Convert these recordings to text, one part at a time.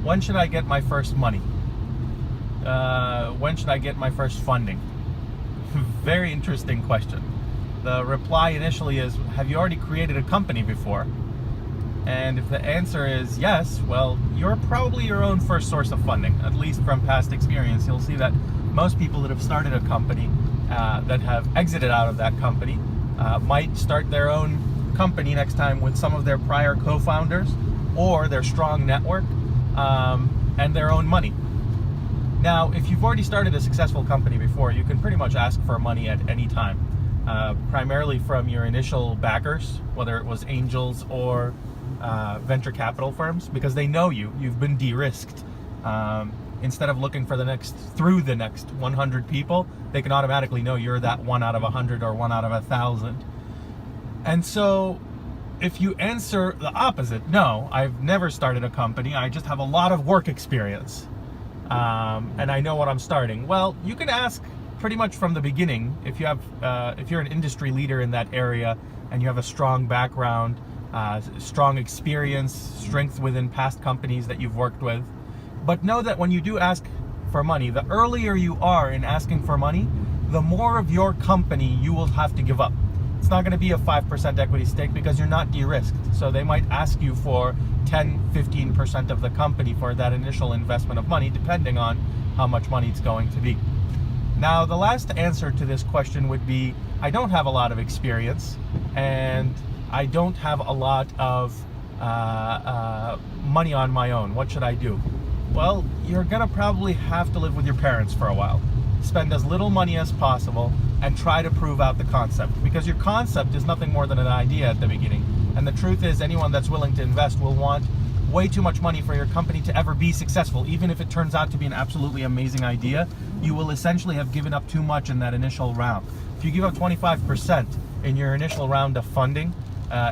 when should I get my first money? When should I get my first funding? Very interesting question. The reply initially is, have you already created a company before? And if the answer is yes, well, you're probably your own first source of funding. At least from past experience, you'll see that most people that have started a company, that have exited out of that company, might start their own company next time with some of their prior co-founders or their strong network, and their own money. Now, if you've already started a successful company before, you can pretty much ask for money at any time, primarily from your initial backers, whether it was angels or venture capital firms, because they know you've been de-risked. Instead of looking for the next 100 people, they can automatically know you're that 1 out of 100 or 1 out of 1,000. And so if you answer the opposite, no, I've never started a company, I just have a lot of work experience, and I know what I'm starting, well, you can ask pretty much from the beginning. If you're an industry leader in that area and you have a strong background, strong experience, strength within past companies that you've worked with. But know that when you do ask for money, the earlier you are in asking for money, the more of your company you will have to give up. It's not going to be a 5% equity stake because you're not de-risked. So they might ask you for 10-15% of the company for that initial investment of money, depending on how much money it's going to be. Now, the last answer to this question would be, I don't have a lot of experience and I don't have a lot of money on my own. What should I do? Well, you're gonna probably have to live with your parents for a while. Spend as little money as possible and try to prove out the concept, because your concept is nothing more than an idea at the beginning. And the truth is, anyone that's willing to invest will want way too much money for your company to ever be successful. Even if it turns out to be an absolutely amazing idea, you will essentially have given up too much in that initial round. If you give up 25% in your initial round of funding,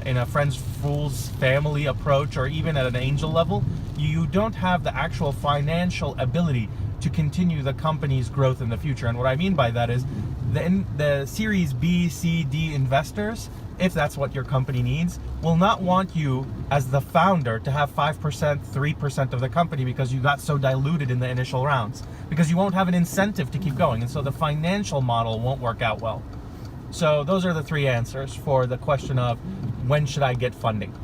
in a friends, fools, family approach, or even at an angel level, you don't have the actual financial ability to continue the company's growth in the future. And what I mean by that is the Series B, C, D investors, if that's what your company needs, will not want you as the founder to have 5%, 3% of the company because you got so diluted in the initial rounds, because you won't have an incentive to keep going. And so the financial model won't work out well. So those are the 3 answers for the question of when should I get funding.